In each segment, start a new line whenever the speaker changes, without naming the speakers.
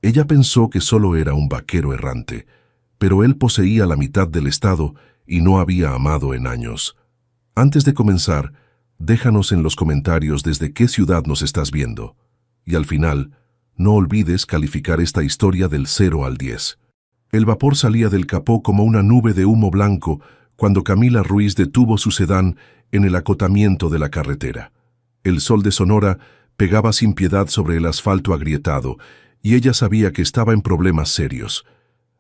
Ella pensó que solo era un vaquero errante, pero él poseía la mitad del estado y no había amado en años. Antes de comenzar, déjanos en los comentarios desde qué ciudad nos estás viendo. Y al final, no olvides calificar esta historia del 0 al 10. El vapor salía del capó como una nube de humo blanco cuando Camila Ruiz detuvo su sedán en el acotamiento de la carretera. El sol de Sonora pegaba sin piedad sobre el asfalto agrietado y ella sabía que estaba en problemas serios.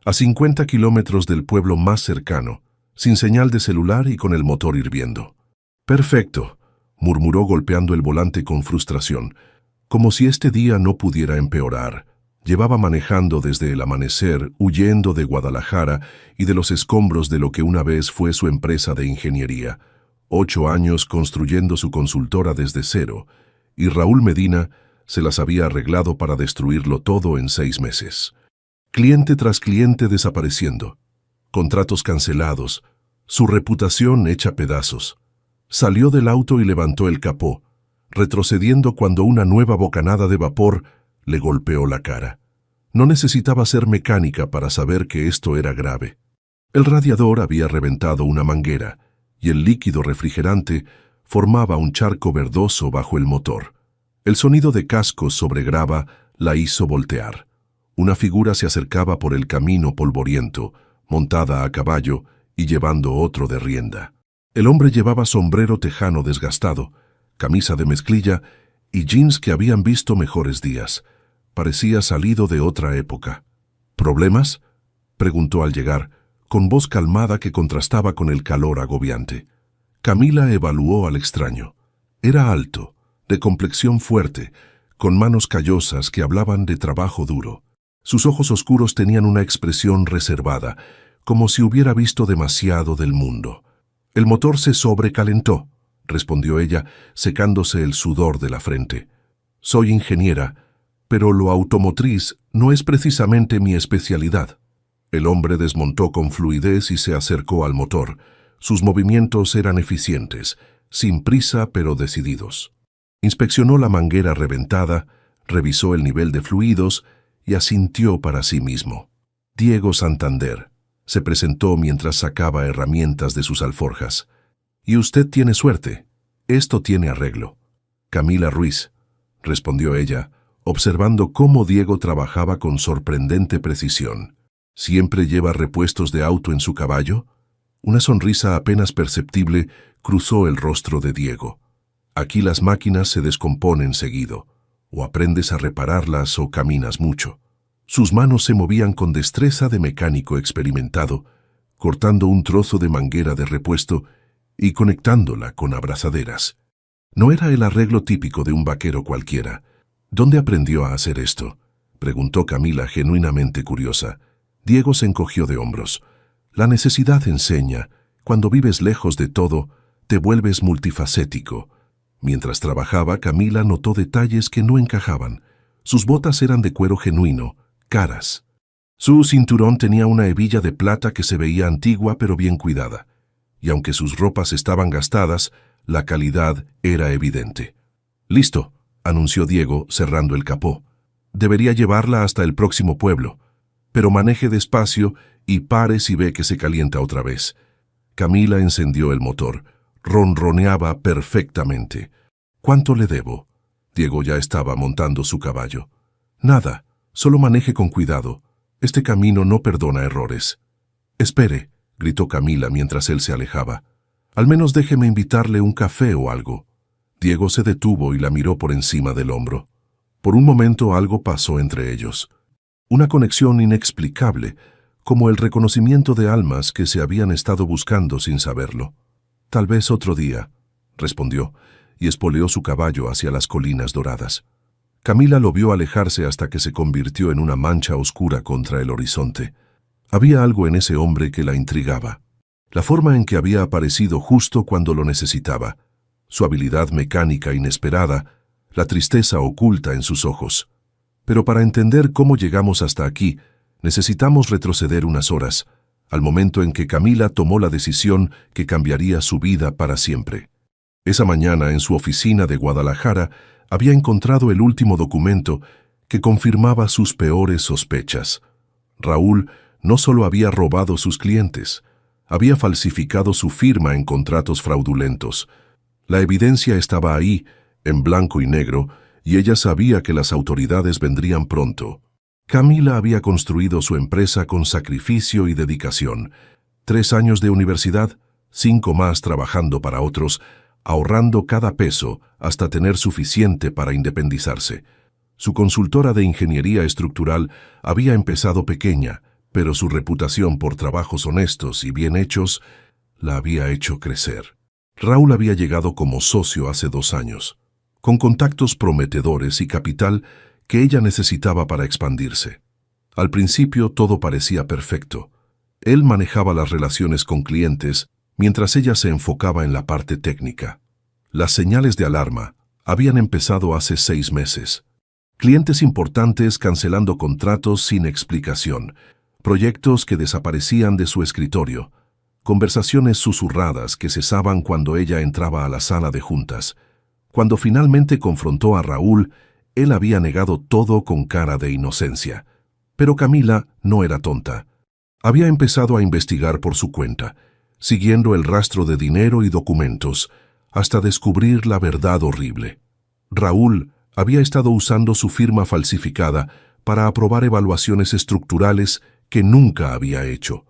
A 50 kilómetros del pueblo más cercano, sin señal de celular y con el motor hirviendo. «Perfecto», murmuró golpeando el volante con frustración, como si este día no pudiera empeorar. Llevaba manejando desde el amanecer, huyendo de Guadalajara y de los escombros de lo que una vez fue su empresa de ingeniería. 8 años construyendo su consultora desde cero, y Raúl Medina se las había arreglado para destruirlo todo en 6 meses. Cliente tras cliente desapareciendo, contratos cancelados, su reputación hecha pedazos. Salió del auto y levantó el capó, retrocediendo cuando una nueva bocanada de vapor le golpeó la cara. No necesitaba ser mecánica para saber que esto era grave. El radiador había reventado una manguera y el líquido refrigerante formaba un charco verdoso bajo el motor. El sonido de cascos sobre grava la hizo voltear. Una figura se acercaba por el camino polvoriento, montada a caballo y llevando otro de rienda. El hombre llevaba sombrero tejano desgastado, camisa de mezclilla y jeans que habían visto mejores días. Parecía salido de otra época. ¿Problemas?, preguntó al llegar, con voz calmada que contrastaba con el calor agobiante. Camila evaluó al extraño. Era alto, de complexión fuerte, con manos callosas que hablaban de trabajo duro. Sus ojos oscuros tenían una expresión reservada, como si hubiera visto demasiado del mundo. «El motor se sobrecalentó», respondió ella, secándose el sudor de la frente. «Soy ingeniera, pero lo automotriz no es precisamente mi especialidad». El hombre desmontó con fluidez y se acercó al motor. Sus movimientos eran eficientes, sin prisa pero decididos. Inspeccionó la manguera reventada, revisó el nivel de fluidos y asintió para sí mismo. Diego Santander se presentó mientras sacaba herramientas de sus alforjas. «Y usted tiene suerte. Esto tiene arreglo». «Camila Ruiz», respondió ella, observando cómo Diego trabajaba con sorprendente precisión. «¿Siempre lleva repuestos de auto en su caballo?» Una sonrisa apenas perceptible cruzó el rostro de Diego. «Aquí las máquinas se descomponen seguido. O aprendes a repararlas o caminas mucho». Sus manos se movían con destreza de mecánico experimentado, cortando un trozo de manguera de repuesto y conectándola con abrazaderas. No era el arreglo típico de un vaquero cualquiera. «¿Dónde aprendió a hacer esto?», preguntó Camila, genuinamente curiosa. Diego se encogió de hombros. «La necesidad enseña. Cuando vives lejos de todo, te vuelves multifacético». Mientras trabajaba, Camila notó detalles que no encajaban. Sus botas eran de cuero genuino, caras. Su cinturón tenía una hebilla de plata que se veía antigua pero bien cuidada. Y aunque sus ropas estaban gastadas, la calidad era evidente. «Listo», anunció Diego, cerrando el capó. «Debería llevarla hasta el próximo pueblo. Pero maneje despacio y pare si ve que se calienta otra vez». Camila encendió el motor. Ronroneaba perfectamente. «¿Cuánto le debo?». Diego ya estaba montando su caballo. «Nada, solo maneje con cuidado. Este camino no perdona errores». «Espere», gritó Camila mientras él se alejaba. «Al menos déjeme invitarle un café o algo». Diego se detuvo y la miró por encima del hombro. Por un momento algo pasó entre ellos. Una conexión inexplicable, como el reconocimiento de almas que se habían estado buscando sin saberlo. «Tal vez otro día», respondió, y espoleó su caballo hacia las colinas doradas. Camila lo vio alejarse hasta que se convirtió en una mancha oscura contra el horizonte. Había algo en ese hombre que la intrigaba. La forma en que había aparecido justo cuando lo necesitaba, su habilidad mecánica inesperada, la tristeza oculta en sus ojos. Pero para entender cómo llegamos hasta aquí, necesitamos retroceder unas horas, al momento en que Camila tomó la decisión que cambiaría su vida para siempre. Esa mañana, en su oficina de Guadalajara, había encontrado el último documento que confirmaba sus peores sospechas. Raúl no solo había robado sus clientes, había falsificado su firma en contratos fraudulentos. La evidencia estaba ahí, en blanco y negro, y ella sabía que las autoridades vendrían pronto. Camila había construido su empresa con sacrificio y dedicación. 3 años de universidad, 5 más trabajando para otros, ahorrando cada peso hasta tener suficiente para independizarse. Su consultora de ingeniería estructural había empezado pequeña, pero su reputación por trabajos honestos y bien hechos la había hecho crecer. Raúl había llegado como socio hace 2 años, con contactos prometedores y capital que ella necesitaba para expandirse. Al principio todo parecía perfecto. Él manejaba las relaciones con clientes, mientras ella se enfocaba en la parte técnica. Las señales de alarma habían empezado hace 6 meses. Clientes importantes cancelando contratos sin explicación, proyectos que desaparecían de su escritorio, conversaciones susurradas que cesaban cuando ella entraba a la sala de juntas. Cuando finalmente confrontó a Raúl, él había negado todo con cara de inocencia. Pero Camila no era tonta. Había empezado a investigar por su cuenta, siguiendo el rastro de dinero y documentos, hasta descubrir la verdad horrible. Raúl había estado usando su firma falsificada para aprobar evaluaciones estructurales que nunca había hecho.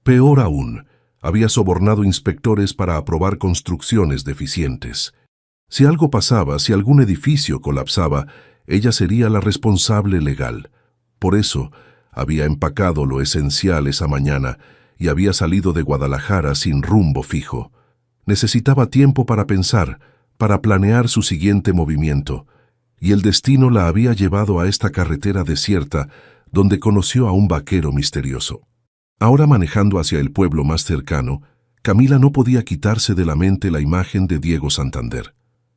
Peor aún, había sobornado inspectores para aprobar construcciones deficientes. Si algo pasaba, si algún edificio colapsaba, ella sería la responsable legal. Por eso, había empacado lo esencial esa mañana y había salido de Guadalajara sin rumbo fijo. Necesitaba tiempo para pensar, para planear su siguiente movimiento, y el destino la había llevado a esta carretera desierta donde conoció a un vaquero misterioso. Ahora manejando hacia el pueblo más cercano, Camila no podía quitarse de la mente la imagen de Diego Santander.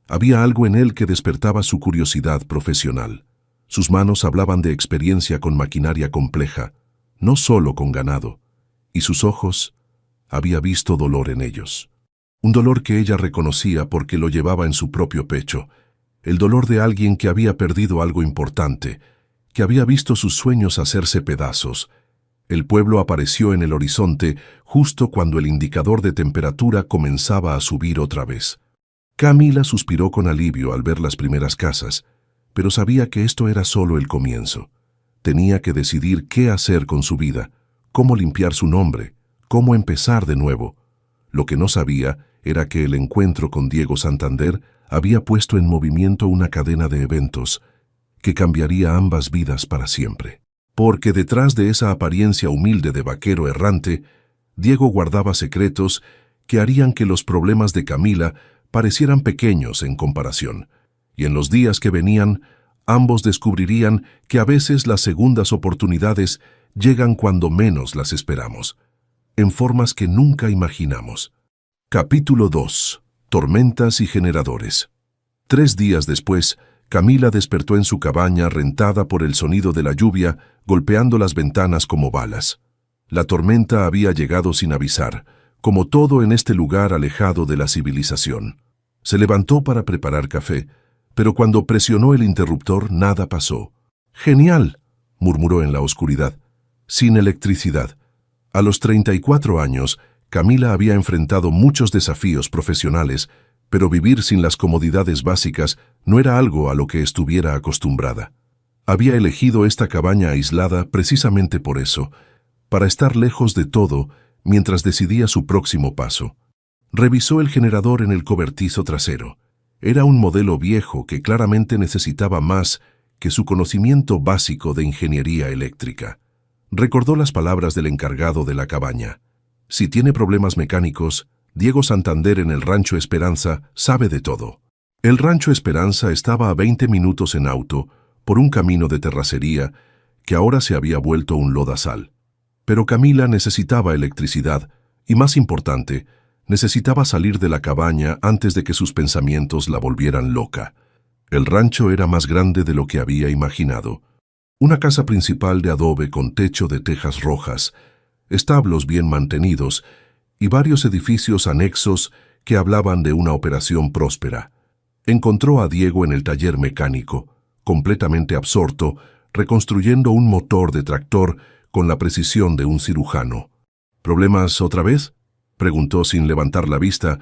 Había algo en él que despertaba su curiosidad profesional. Sus manos hablaban de experiencia con maquinaria compleja, no solo con ganado, y sus ojos, había visto dolor en ellos. Un dolor que ella reconocía porque lo llevaba en su propio pecho, el dolor de alguien que había perdido algo importante, que había visto sus sueños hacerse pedazos. El pueblo apareció en el horizonte justo cuando el indicador de temperatura comenzaba a subir otra vez. Camila suspiró con alivio al ver las primeras casas, pero sabía que esto era solo el comienzo. Tenía que decidir qué hacer con su vida, cómo limpiar su nombre, cómo empezar de nuevo. Lo que no sabía era que el encuentro con Diego Santander había puesto en movimiento una cadena de eventos que cambiaría ambas vidas para siempre. Porque detrás de esa apariencia humilde de vaquero errante, Diego guardaba secretos que harían que los problemas de Camila parecieran pequeños en comparación, y en los días que venían, ambos descubrirían que a veces las segundas oportunidades llegan cuando menos las esperamos, en formas que nunca imaginamos. Capítulo 2. Tormentas y generadores. 3 días después, Camila despertó en su cabaña rentada por el sonido de la lluvia golpeando las ventanas como balas. La tormenta había llegado sin avisar, como todo en este lugar alejado de la civilización. Se levantó para preparar café, pero cuando presionó el interruptor nada pasó. «Genial», murmuró en la oscuridad. «Sin electricidad». A los 34 años, Camila había enfrentado muchos desafíos profesionales, pero vivir sin las comodidades básicas no era algo a lo que estuviera acostumbrada. Había elegido esta cabaña aislada precisamente por eso, para estar lejos de todo mientras decidía su próximo paso. Revisó el generador en el cobertizo trasero. Era un modelo viejo que claramente necesitaba más que su conocimiento básico de ingeniería eléctrica. Recordó las palabras del encargado de la cabaña. Si tiene problemas mecánicos, Diego Santander en el Rancho Esperanza sabe de todo. El Rancho Esperanza estaba a 20 minutos en auto por un camino de terracería que ahora se había vuelto un lodazal. Pero Camila necesitaba electricidad y, más importante, necesitaba salir de la cabaña antes de que sus pensamientos la volvieran loca. El rancho era más grande de lo que había imaginado. Una casa principal de adobe con techo de tejas rojas, establos bien mantenidos y varios edificios anexos que hablaban de una operación próspera. Encontró a Diego en el taller mecánico, completamente absorto, reconstruyendo un motor de tractor con la precisión de un cirujano. ¿Problemas otra vez?, preguntó sin levantar la vista,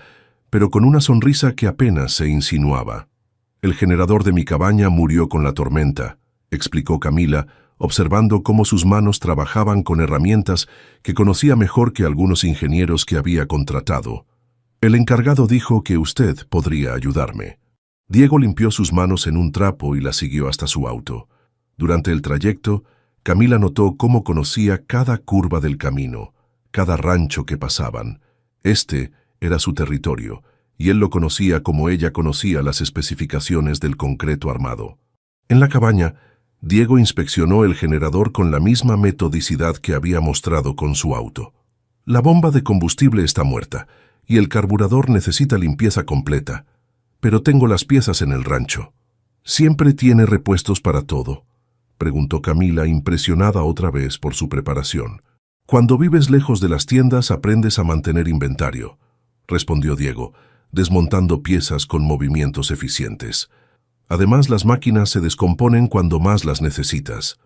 pero con una sonrisa que apenas se insinuaba. El generador de mi cabaña murió con la tormenta, explicó Camila, observando cómo sus manos trabajaban con herramientas que conocía mejor que algunos ingenieros que había contratado. El encargado dijo que usted podría ayudarme. Diego limpió sus manos en un trapo y la siguió hasta su auto. Durante el trayecto, Camila notó cómo conocía cada curva del camino, cada rancho que pasaban. Este era su territorio, y él lo conocía como ella conocía las especificaciones del concreto armado. En la cabaña, Diego inspeccionó el generador con la misma metodicidad que había mostrado con su auto. La bomba de combustible está muerta, y el carburador necesita limpieza completa, pero tengo las piezas en el rancho. ¿Siempre tiene repuestos para todo?, preguntó Camila, impresionada otra vez por su preparación. Cuando vives lejos de las tiendas aprendes a mantener inventario, respondió Diego, desmontando piezas con movimientos eficientes. Además, las máquinas se descomponen cuando más las necesitas.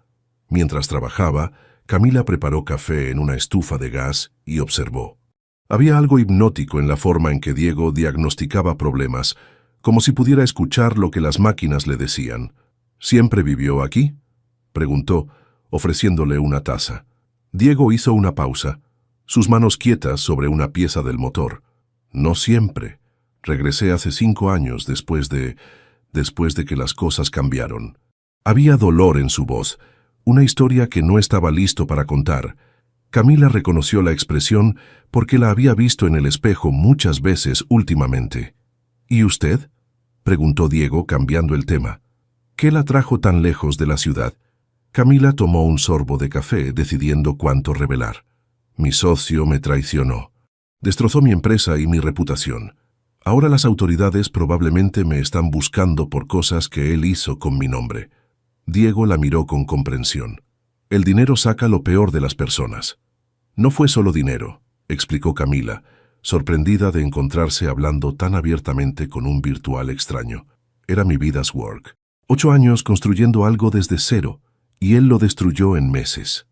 Mientras trabajaba, Camila preparó café en una estufa de gas y observó. Había algo hipnótico en la forma en que Diego diagnosticaba problemas, como si pudiera escuchar lo que las máquinas le decían. ¿Siempre vivió aquí?, preguntó, ofreciéndole una taza. Diego hizo una pausa, sus manos quietas sobre una pieza del motor. No siempre. Regresé hace 5 años después de que las cosas cambiaron. Había dolor en su voz, una historia que no estaba listo para contar. Camila reconoció la expresión porque la había visto en el espejo muchas veces últimamente. ¿Y usted?, preguntó Diego, cambiando el tema. ¿Qué la trajo tan lejos de la ciudad? Camila tomó un sorbo de café, decidiendo cuánto revelar. Mi socio me traicionó. Destrozó mi empresa y mi reputación. Ahora las autoridades probablemente me están buscando por cosas que él hizo con mi nombre. Diego la miró con comprensión. El dinero saca lo peor de las personas. No fue solo dinero, explicó Camila, sorprendida de encontrarse hablando tan abiertamente con un virtual extraño. Era mi vida's work. 8 años construyendo algo desde cero, y él lo destruyó en meses.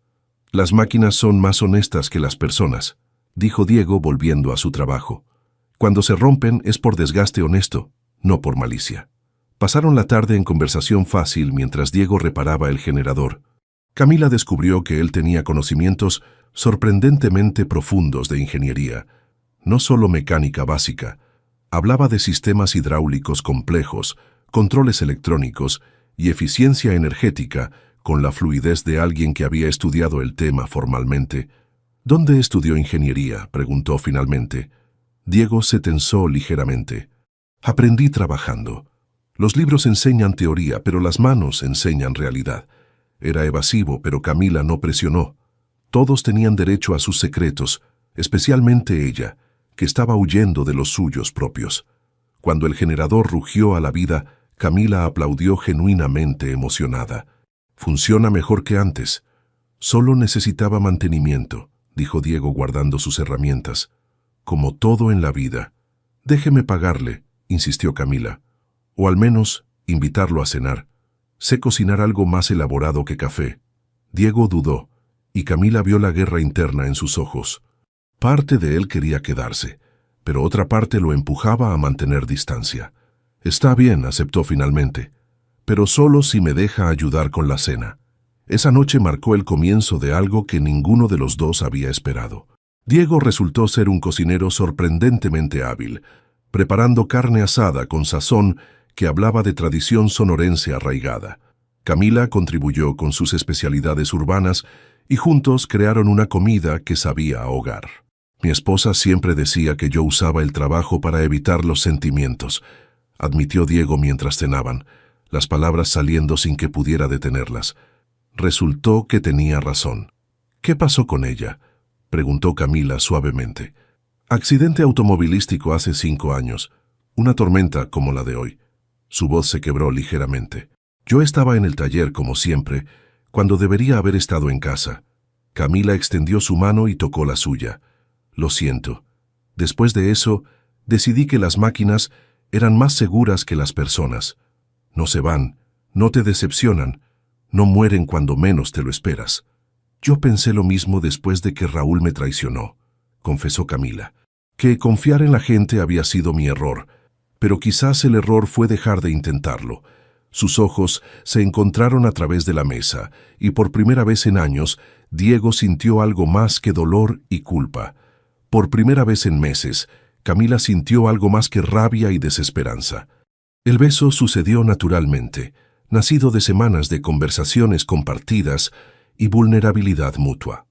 Las máquinas son más honestas que las personas, dijo Diego volviendo a su trabajo. Cuando se rompen es por desgaste honesto, no por malicia. Pasaron la tarde en conversación fácil mientras Diego reparaba el generador. Camila descubrió que él tenía conocimientos sorprendentemente profundos de ingeniería, no solo mecánica básica. Hablaba de sistemas hidráulicos complejos, controles electrónicos y eficiencia energética con la fluidez de alguien que había estudiado el tema formalmente. ¿Dónde estudió ingeniería?, preguntó finalmente. Diego se tensó ligeramente. Aprendí trabajando. Los libros enseñan teoría, pero las manos enseñan realidad. Era evasivo, pero Camila no presionó. Todos tenían derecho a sus secretos, especialmente ella, que estaba huyendo de los suyos propios. Cuando el generador rugió a la vida, Camila aplaudió genuinamente emocionada. Funciona mejor que antes. Solo necesitaba mantenimiento, dijo Diego guardando sus herramientas. Como todo en la vida. Déjeme pagarle, insistió Camila. O al menos, invitarlo a cenar. Sé cocinar algo más elaborado que café. Diego dudó, y Camila vio la guerra interna en sus ojos. Parte de él quería quedarse, pero otra parte lo empujaba a mantener distancia. Está bien, aceptó finalmente, pero solo si me deja ayudar con la cena. Esa noche marcó el comienzo de algo que ninguno de los dos había esperado. Diego resultó ser un cocinero sorprendentemente hábil, preparando carne asada con sazón que hablaba de tradición sonorense arraigada. Camila contribuyó con sus especialidades urbanas y juntos crearon una comida que sabía a hogar. Mi esposa siempre decía que yo usaba el trabajo para evitar los sentimientos, admitió Diego mientras cenaban, las palabras saliendo sin que pudiera detenerlas. Resultó que tenía razón. ¿Qué pasó con ella?, preguntó Camila suavemente. Accidente automovilístico hace 5 años, una tormenta como la de hoy. Su voz se quebró ligeramente. Yo estaba en el taller como siempre, cuando debería haber estado en casa. Camila extendió su mano y tocó la suya. Lo siento. Después de eso, decidí que las máquinas eran más seguras que las personas. No se van, No te decepcionan, no mueren cuando menos te lo esperas. Yo pensé lo mismo después de que Raúl me traicionó, confesó Camila. Que confiar en la gente había sido mi error, pero quizás el error fue dejar de intentarlo. Sus ojos se encontraron a través de la mesa, y por primera vez en años, Diego sintió algo más que dolor y culpa. Por primera vez en meses, Camila sintió algo más que rabia y desesperanza. El beso sucedió naturalmente, nacido de semanas de conversaciones compartidas y vulnerabilidad mutua.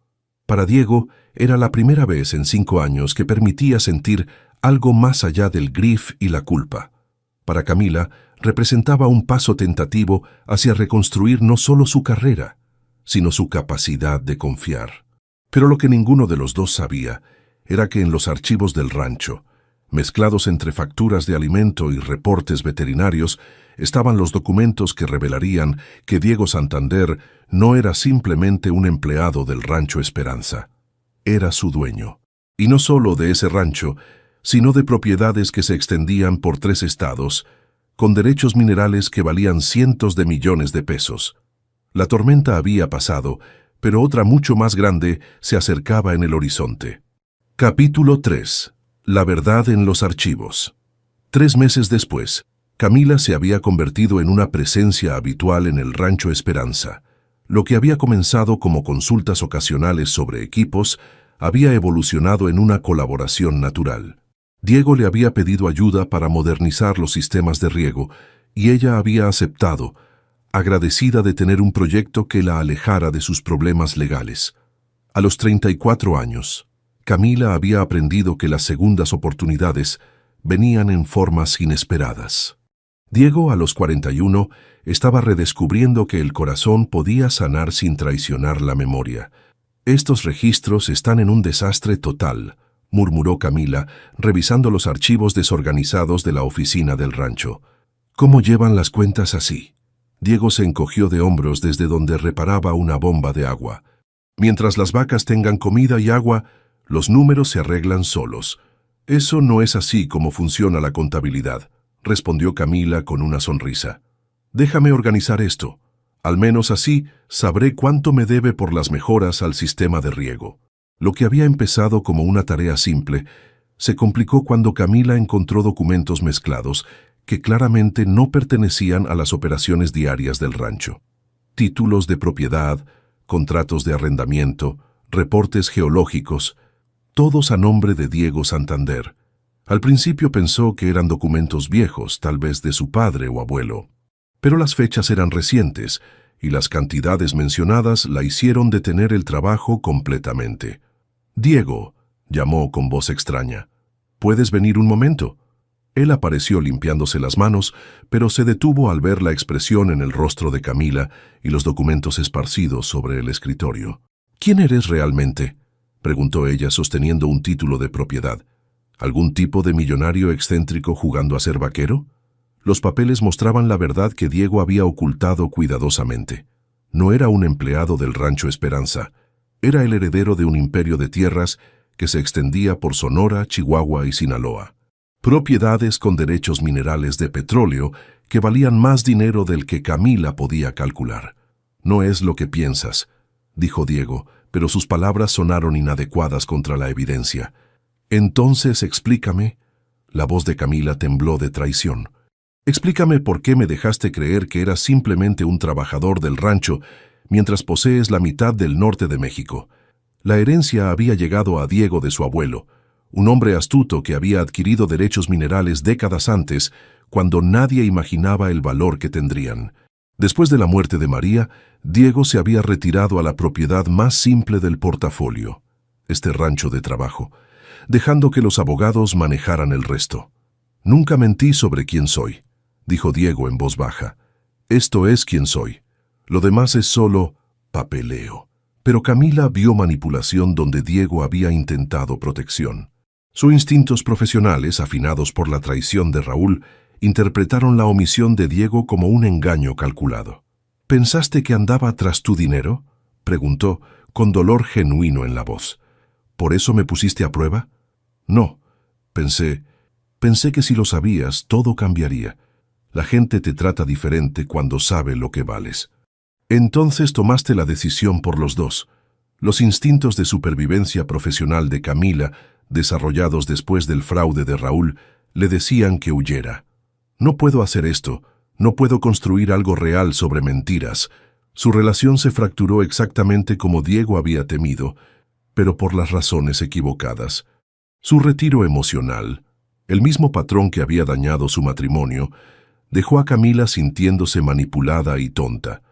Para Diego, era la primera vez en 5 años que permitía sentir algo más allá del grif y la culpa. Para Camila, representaba un paso tentativo hacia reconstruir no solo su carrera, sino su capacidad de confiar. Pero lo que ninguno de los dos sabía era que en los archivos del rancho, mezclados entre facturas de alimento y reportes veterinarios, estaban los documentos que revelarían que Diego Santander no era simplemente un empleado del Rancho Esperanza. Era su dueño. Y no solo de ese rancho, sino de propiedades que se extendían por 3 estados, con derechos minerales que valían cientos de millones de pesos. La tormenta había pasado, pero otra mucho más grande se acercaba en el horizonte. Capítulo 3. La verdad en los archivos. 3 meses después, Camila se había convertido en una presencia habitual en el Rancho Esperanza. Lo que había comenzado como consultas ocasionales sobre equipos había evolucionado en una colaboración natural. Diego le había pedido ayuda para modernizar los sistemas de riego y ella había aceptado, agradecida de tener un proyecto que la alejara de sus problemas legales. A los 34 años, Camila había aprendido que las segundas oportunidades venían en formas inesperadas. Diego, a los 41, estaba redescubriendo que el corazón podía sanar sin traicionar la memoria. Estos registros están en un desastre total, murmuró Camila, revisando los archivos desorganizados de la oficina del rancho. ¿Cómo llevan las cuentas así? Diego se encogió de hombros desde donde reparaba una bomba de agua. Mientras las vacas tengan comida y agua, los números se arreglan solos. Eso no es así como funciona la contabilidad, respondió Camila con una sonrisa. Déjame organizar esto. Al menos así sabré cuánto me debe por las mejoras al sistema de riego. Lo que había empezado como una tarea simple, se complicó cuando Camila encontró documentos mezclados que claramente no pertenecían a las operaciones diarias del rancho. Títulos de propiedad, contratos de arrendamiento, reportes geológicos, todos a nombre de Diego Santander. Al principio pensó que eran documentos viejos, tal vez de su padre o abuelo. Pero las fechas eran recientes y las cantidades mencionadas la hicieron detener el trabajo completamente. «Diego», llamó con voz extraña, «¿puedes venir un momento?» Él apareció limpiándose las manos, pero se detuvo al ver la expresión en el rostro de Camila y los documentos esparcidos sobre el escritorio. «¿Quién eres realmente?», preguntó ella sosteniendo un título de propiedad. ¿Algún tipo de millonario excéntrico jugando a ser vaquero? Los papeles mostraban la verdad que Diego había ocultado cuidadosamente. No era un empleado del Rancho Esperanza. Era el heredero de un imperio de tierras que se extendía por Sonora, Chihuahua y Sinaloa. Propiedades con derechos minerales de petróleo que valían más dinero del que Camila podía calcular. «No es lo que piensas», dijo Diego, pero sus palabras sonaron inadecuadas contra la evidencia. «Entonces explícame». La voz de Camila tembló de traición. «Explícame por qué me dejaste creer que eras simplemente un trabajador del rancho mientras posees la mitad del norte de México». La herencia había llegado a Diego de su abuelo, un hombre astuto que había adquirido derechos minerales décadas antes, cuando nadie imaginaba el valor que tendrían. Después de la muerte de María, Diego se había retirado a la propiedad más simple del portafolio, este rancho de trabajo, dejando que los abogados manejaran el resto. «Nunca mentí sobre quién soy», dijo Diego en voz baja. «Esto es quién soy. Lo demás es solo papeleo». Pero Camila vio manipulación donde Diego había intentado protección. Sus instintos profesionales, afinados por la traición de Raúl, interpretaron la omisión de Diego como un engaño calculado. «¿Pensaste que andaba tras tu dinero?», preguntó, con dolor genuino en la voz. «¿Por eso me pusiste a prueba?». «No. Pensé que si lo sabías, todo cambiaría. La gente te trata diferente cuando sabe lo que vales. Entonces tomaste la decisión por los dos. Los instintos de supervivencia profesional de Camila, desarrollados después del fraude de Raúl, le decían que huyera. No puedo hacer esto, no puedo construir algo real sobre mentiras. Su relación se fracturó exactamente como Diego había temido, pero por las razones equivocadas. Su retiro emocional, el mismo patrón que había dañado su matrimonio, dejó a Camila sintiéndose manipulada y tonta.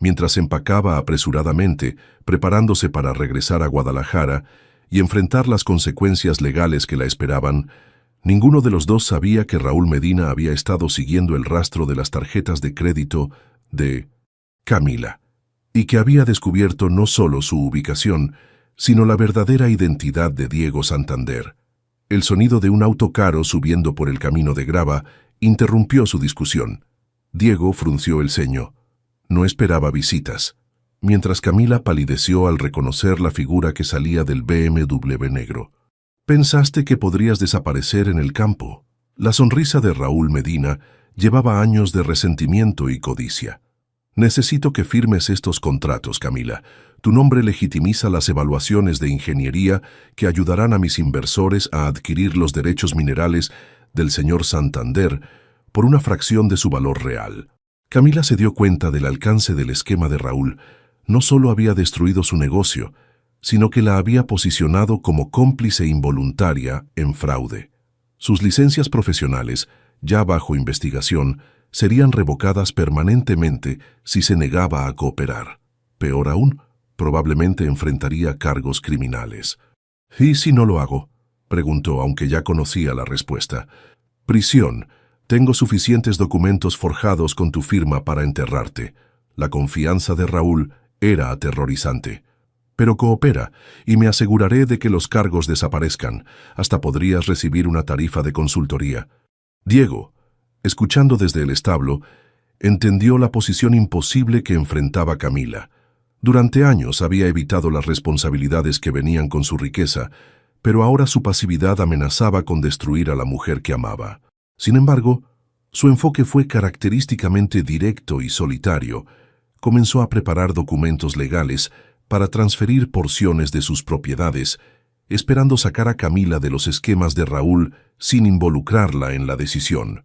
Mientras empacaba apresuradamente, preparándose para regresar a Guadalajara y enfrentar las consecuencias legales que la esperaban, ninguno de los dos sabía que Raúl Medina había estado siguiendo el rastro de las tarjetas de crédito de Camila, y que había descubierto no solo su ubicación, sino la verdadera identidad de Diego Santander. El sonido de un auto caro subiendo por el camino de grava interrumpió su discusión. Diego frunció el ceño. No esperaba visitas, mientras Camila palideció al reconocer la figura que salía del BMW negro. Pensaste que podrías desaparecer en el campo. La sonrisa de Raúl Medina llevaba años de resentimiento y codicia. Necesito que firmes estos contratos, Camila. Tu nombre legitimiza las evaluaciones de ingeniería que ayudarán a mis inversores a adquirir los derechos minerales del señor Santander por una fracción de su valor real. Camila se dio cuenta del alcance del esquema de Raúl. No solo había destruido su negocio, sino que la había posicionado como cómplice involuntaria en fraude. Sus licencias profesionales, ya bajo investigación, serían revocadas permanentemente si se negaba a cooperar. Peor aún, probablemente enfrentaría cargos criminales. ¿Y si no lo hago?, preguntó, aunque ya conocía la respuesta. Prisión. Tengo suficientes documentos forjados con tu firma para enterrarte. La confianza de Raúl era aterrorizante. Pero coopera, y me aseguraré de que los cargos desaparezcan. Hasta podrías recibir una tarifa de consultoría. Diego, escuchando desde el establo, entendió la posición imposible que enfrentaba Camila. Durante años había evitado las responsabilidades que venían con su riqueza, pero ahora su pasividad amenazaba con destruir a la mujer que amaba. Sin embargo, su enfoque fue característicamente directo y solitario. Comenzó a preparar documentos legales para transferir porciones de sus propiedades, esperando sacar a Camila de los esquemas de Raúl sin involucrarla en la decisión.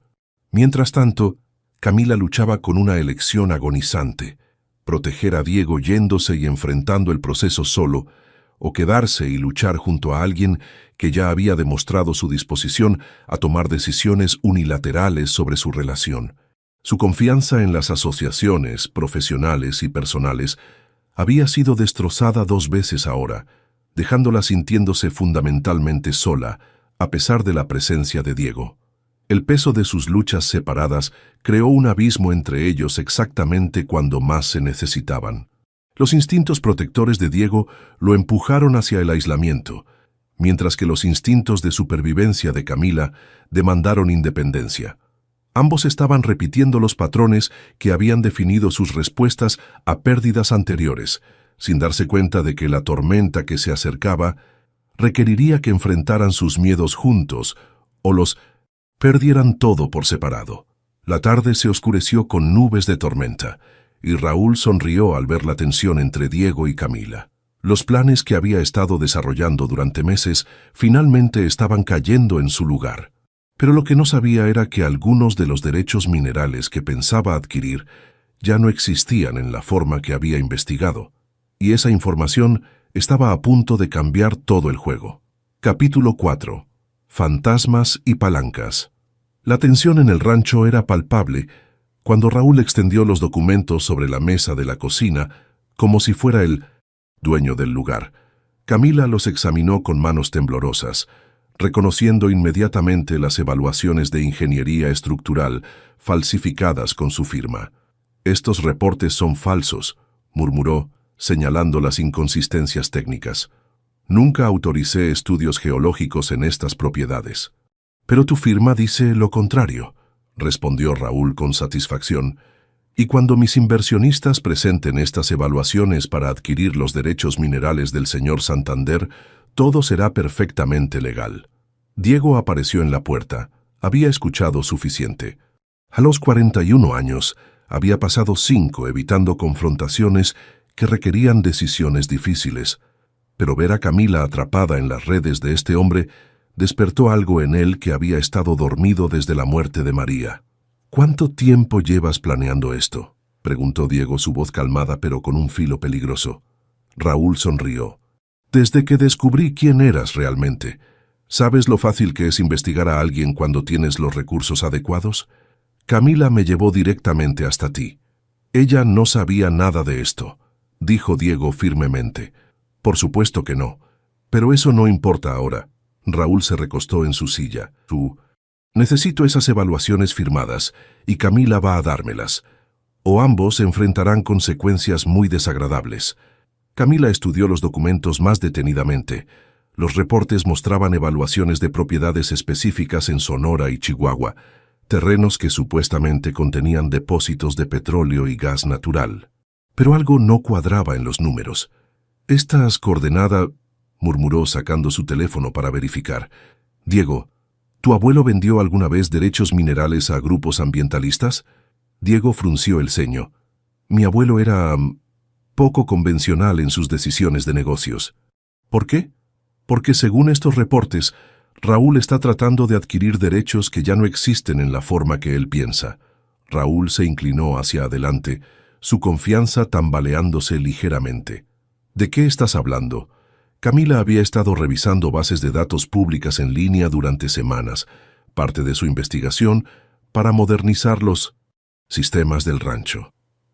Mientras tanto, Camila luchaba con una elección agonizante: proteger a Diego yéndose y enfrentando el proceso solo, o quedarse y luchar junto a alguien que ya había demostrado su disposición a tomar decisiones unilaterales sobre su relación. Su confianza en las asociaciones profesionales y personales había sido destrozada 2 veces ahora, dejándola sintiéndose fundamentalmente sola, a pesar de la presencia de Diego. El peso de sus luchas separadas creó un abismo entre ellos exactamente cuando más se necesitaban. Los instintos protectores de Diego lo empujaron hacia el aislamiento, mientras que los instintos de supervivencia de Camila demandaron independencia. Ambos estaban repitiendo los patrones que habían definido sus respuestas a pérdidas anteriores, sin darse cuenta de que la tormenta que se acercaba requeriría que enfrentaran sus miedos juntos o los perdieran todo por separado. La tarde se oscureció con nubes de tormenta, y Raúl sonrió al ver la tensión entre Diego y Camila. Los planes que había estado desarrollando durante meses finalmente estaban cayendo en su lugar. Pero lo que no sabía era que algunos de los derechos minerales que pensaba adquirir ya no existían en la forma que había investigado, y esa información estaba a punto de cambiar todo el juego. Capítulo 4. Fantasmas y palancas. La tensión en el rancho era palpable cuando Raúl extendió los documentos sobre la mesa de la cocina como si fuera el dueño del lugar. Camila los examinó con manos temblorosas, reconociendo inmediatamente las evaluaciones de ingeniería estructural falsificadas con su firma. «Estos reportes son falsos», murmuró, señalando las inconsistencias técnicas. «Nunca autoricé estudios geológicos en estas propiedades». «Pero tu firma dice lo contrario», respondió Raúl con satisfacción. «Y cuando mis inversionistas presenten estas evaluaciones para adquirir los derechos minerales del señor Santander, todo será perfectamente legal». Diego apareció en la puerta. Había escuchado suficiente. A los 41 años, había pasado 5 evitando confrontaciones que requerían decisiones difíciles, pero ver a Camila atrapada en las redes de este hombre despertó algo en él que había estado dormido desde la muerte de María. «¿Cuánto tiempo llevas planeando esto?», preguntó Diego, su voz calmada pero con un filo peligroso. Raúl sonrió. «Desde que descubrí quién eras realmente. ¿Sabes lo fácil que es investigar a alguien cuando tienes los recursos adecuados? Camila me llevó directamente hasta ti. Ella no sabía nada de esto», dijo Diego firmemente. «Por supuesto que no. Pero eso no importa ahora». Raúl se recostó en su silla. «Necesito esas evaluaciones firmadas, y Camila va a dármelas. O ambos enfrentarán consecuencias muy desagradables». Camila estudió los documentos más detenidamente. Los reportes mostraban evaluaciones de propiedades específicas en Sonora y Chihuahua, terrenos que supuestamente contenían depósitos de petróleo y gas natural. Pero algo no cuadraba en los números. «Estas coordenadas», murmuró sacando su teléfono para verificar. «Diego, ¿tu abuelo vendió alguna vez derechos minerales a grupos ambientalistas?». Diego frunció el ceño. «Mi abuelo era poco convencional en sus decisiones de negocios». «¿Por qué?». «Porque según estos reportes, Raúl está tratando de adquirir derechos que ya no existen en la forma que él piensa». Raúl se inclinó hacia adelante, su confianza tambaleándose ligeramente. «¿De qué estás hablando?». Camila había estado revisando bases de datos públicas en línea durante semanas, parte de su investigación, para modernizar los sistemas del rancho.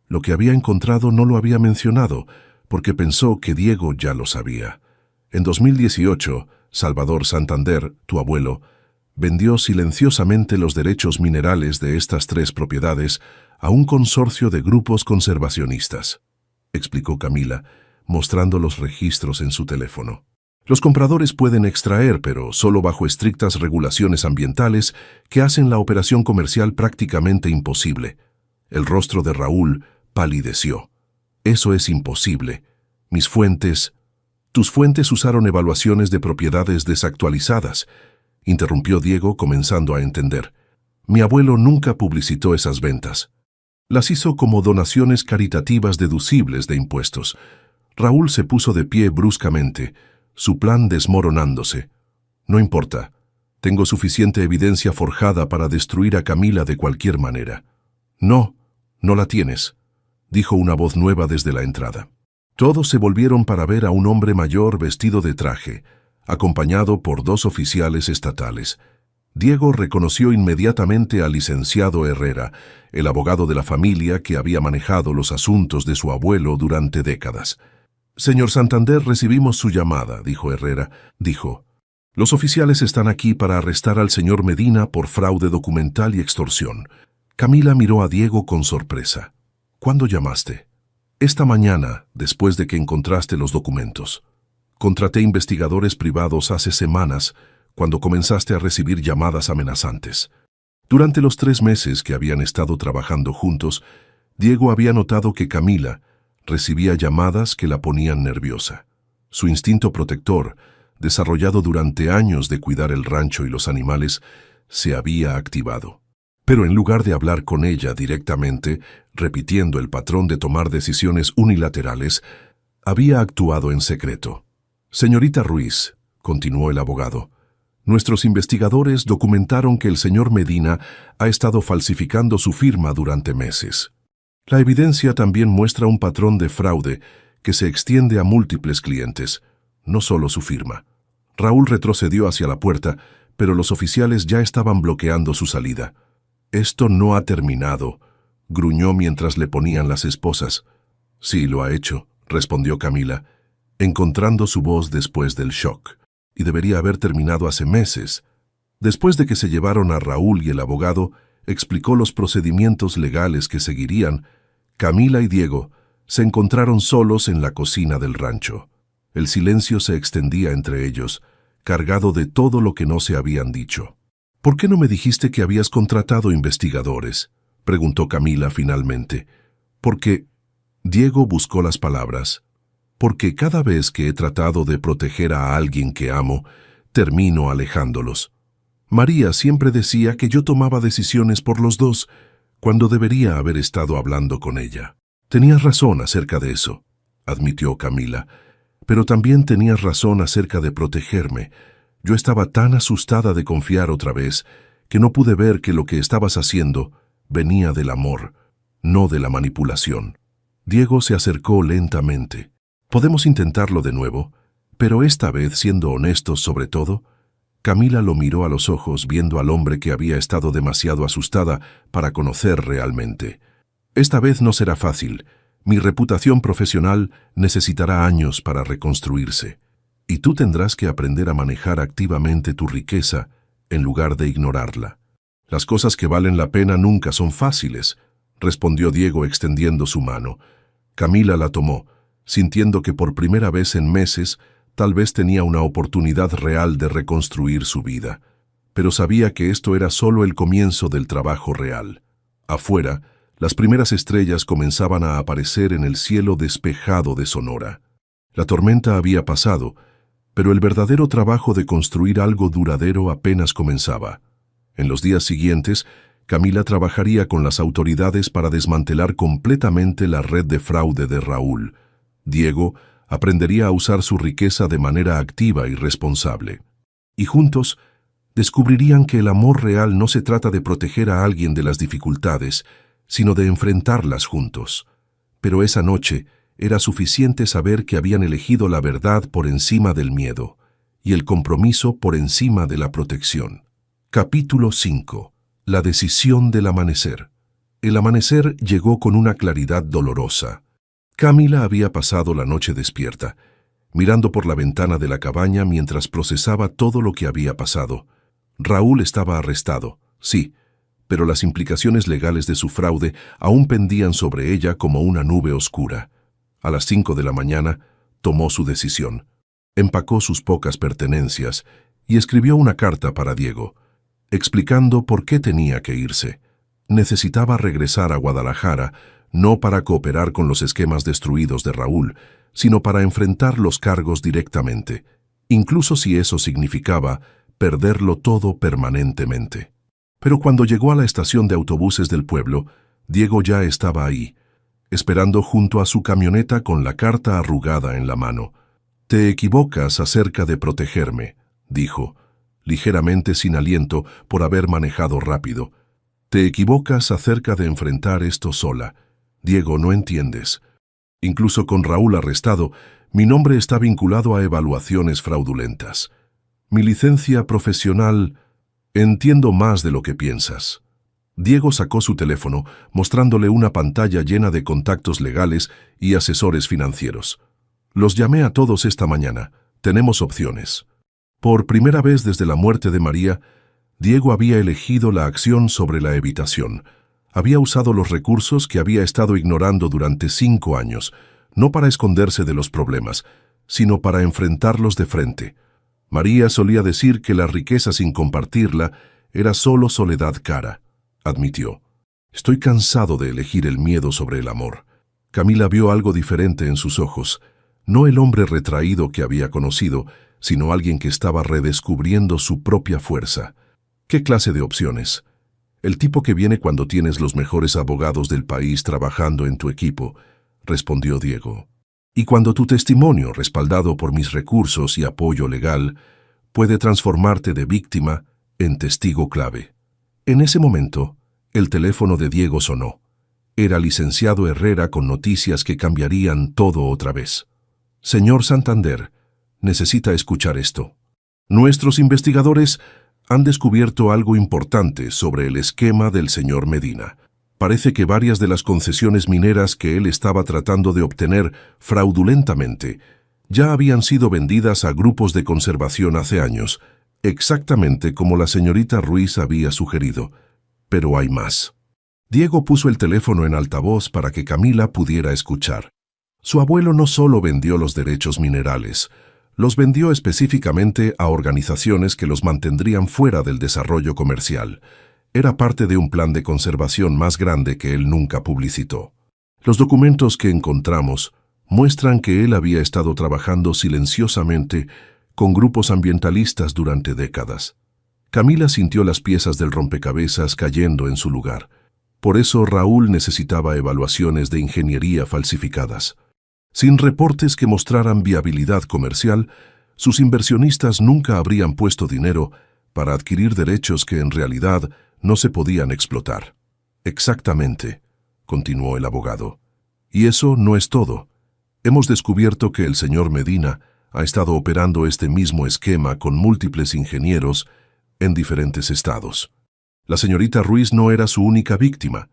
Lo que había encontrado no lo había mencionado, porque pensó que Diego ya lo sabía. En 2018, Salvador Santander, tu abuelo, vendió silenciosamente los derechos minerales de estas 3 propiedades a un consorcio de grupos conservacionistas, explicó Camila, mostrando los registros en su teléfono. «Los compradores pueden extraer, pero solo bajo estrictas regulaciones ambientales que hacen la operación comercial prácticamente imposible». El rostro de Raúl palideció. «Eso es imposible. Mis fuentes...». «Tus fuentes usaron evaluaciones de propiedades desactualizadas», interrumpió Diego, comenzando a entender. «Mi abuelo nunca publicitó esas ventas. Las hizo como donaciones caritativas deducibles de impuestos». Raúl se puso de pie bruscamente, su plan desmoronándose. «No importa. Tengo suficiente evidencia forjada para destruir a Camila de cualquier manera». «No, no la tienes», dijo una voz nueva desde la entrada. Todos se volvieron para ver a un hombre mayor vestido de traje, acompañado por 2 oficiales estatales. Diego reconoció inmediatamente al licenciado Herrera, el abogado de la familia que había manejado los asuntos de su abuelo durante décadas. «Señor Santander, recibimos su llamada», dijo Herrera. «Los oficiales están aquí para arrestar al señor Medina por fraude documental y extorsión». Camila miró a Diego con sorpresa. «¿Cuándo llamaste?». «Esta mañana, después de que encontraste los documentos. Contraté investigadores privados hace semanas, cuando comenzaste a recibir llamadas amenazantes». Durante los 3 meses que habían estado trabajando juntos, Diego había notado que Camila recibía llamadas que la ponían nerviosa. Su instinto protector, desarrollado durante años de cuidar el rancho y los animales, se había activado. Pero en lugar de hablar con ella directamente, repitiendo el patrón de tomar decisiones unilaterales, había actuado en secreto. «Señorita Ruiz», continuó el abogado, «nuestros investigadores documentaron que el señor Medina ha estado falsificando su firma durante meses. La evidencia también muestra un patrón de fraude que se extiende a múltiples clientes, no solo su firma». Raúl retrocedió hacia la puerta, pero los oficiales ya estaban bloqueando su salida. «Esto no ha terminado», gruñó mientras le ponían las esposas. «Sí, lo ha hecho», respondió Camila, encontrando su voz después del shock. «Y debería haber terminado hace meses». Después de que se llevaron a Raúl y el abogado, explicó los procedimientos legales que seguirían. Camila y Diego se encontraron solos en la cocina del rancho. El silencio se extendía entre ellos, cargado de todo lo que no se habían dicho. «¿Por qué no me dijiste que habías contratado investigadores?», preguntó Camila finalmente. «Porque...». Diego buscó las palabras. «Porque cada vez que he tratado de proteger a alguien que amo, termino alejándolos». María siempre decía que yo tomaba decisiones por los dos, cuando debería haber estado hablando con ella. Tenías razón acerca de eso, admitió Camila, pero también tenías razón acerca de protegerme. Yo estaba tan asustada de confiar otra vez que no pude ver que lo que estabas haciendo venía del amor, no de la manipulación. Diego se acercó lentamente. Podemos intentarlo de nuevo, pero esta vez siendo honestos sobre todo. Camila lo miró a los ojos viendo al hombre que había estado demasiado asustada para conocer realmente. Esta vez no será fácil. Mi reputación profesional necesitará años para reconstruirse. Y tú tendrás que aprender a manejar activamente tu riqueza en lugar de ignorarla. Las cosas que valen la pena nunca son fáciles, respondió Diego extendiendo su mano. Camila la tomó, sintiendo que por primera vez en meses tal vez tenía una oportunidad real de reconstruir su vida. Pero sabía que esto era solo el comienzo del trabajo real. Afuera, las primeras estrellas comenzaban a aparecer en el cielo despejado de Sonora. La tormenta había pasado, pero el verdadero trabajo de construir algo duradero apenas comenzaba. En los días siguientes, Camila trabajaría con las autoridades para desmantelar completamente la red de fraude de Raúl. Diego aprendería a usar su riqueza de manera activa y responsable. Y juntos, descubrirían que el amor real no se trata de proteger a alguien de las dificultades, sino de enfrentarlas juntos. Pero esa noche era suficiente saber que habían elegido la verdad por encima del miedo y el compromiso por encima de la protección. Capítulo 5. La decisión del amanecer. El amanecer llegó con una claridad dolorosa. Camila había pasado la noche despierta, mirando por la ventana de la cabaña mientras procesaba todo lo que había pasado. Raúl estaba arrestado, sí, pero las implicaciones legales de su fraude aún pendían sobre ella como una nube oscura. A las 5 de la mañana, tomó su decisión. Empacó sus pocas pertenencias y escribió una carta para Diego, explicando por qué tenía que irse. Necesitaba regresar a Guadalajara, no para cooperar con los esquemas destruidos de Raúl, sino para enfrentar los cargos directamente, incluso si eso significaba perderlo todo permanentemente. Pero cuando llegó a la estación de autobuses del pueblo, Diego ya estaba ahí, esperando junto a su camioneta con la carta arrugada en la mano. «Te equivocas acerca de protegerme», dijo, ligeramente sin aliento por haber manejado rápido. «Te equivocas acerca de enfrentar esto sola. Diego, no entiendes. Incluso con Raúl arrestado, mi nombre está vinculado a evaluaciones fraudulentas. Mi licencia profesional... Entiendo más de lo que piensas». Diego sacó su teléfono, mostrándole una pantalla llena de contactos legales y asesores financieros. «Los llamé a todos esta mañana. Tenemos opciones». Por primera vez desde la muerte de María, Diego había elegido la acción sobre la evitación. Había usado los recursos que había estado ignorando durante 5 años, no para esconderse de los problemas, sino para enfrentarlos de frente. María solía decir que la riqueza sin compartirla era solo soledad cara, admitió. «Estoy cansado de elegir el miedo sobre el amor». Camila vio algo diferente en sus ojos, no el hombre retraído que había conocido, sino alguien que estaba redescubriendo su propia fuerza. ¿Qué clase de opciones? «El tipo que viene cuando tienes los mejores abogados del país trabajando en tu equipo», respondió Diego. «Y cuando tu testimonio, respaldado por mis recursos y apoyo legal, puede transformarte de víctima en testigo clave». En ese momento, el teléfono de Diego sonó. Era licenciado Herrera con noticias que cambiarían todo otra vez. «Señor Santander, necesita escuchar esto. Nuestros investigadores han descubierto algo importante sobre el esquema del señor Medina. Parece que varias de las concesiones mineras que él estaba tratando de obtener fraudulentamente ya habían sido vendidas a grupos de conservación hace años, exactamente como la señorita Ruiz había sugerido. Pero hay más». Diego puso el teléfono en altavoz para que Camila pudiera escuchar. Su abuelo no solo vendió los derechos minerales, los vendió específicamente a organizaciones que los mantendrían fuera del desarrollo comercial. Era parte de un plan de conservación más grande que él nunca publicitó. Los documentos que encontramos muestran que él había estado trabajando silenciosamente con grupos ambientalistas durante décadas. Camila sintió las piezas del rompecabezas cayendo en su lugar. Por eso Raúl necesitaba evaluaciones de ingeniería falsificadas. Sin reportes que mostraran viabilidad comercial, sus inversionistas nunca habrían puesto dinero para adquirir derechos que en realidad no se podían explotar. Exactamente, continuó el abogado. Y eso no es todo. Hemos descubierto que el señor Medina ha estado operando este mismo esquema con múltiples ingenieros en diferentes estados. La señorita Ruiz no era su única víctima.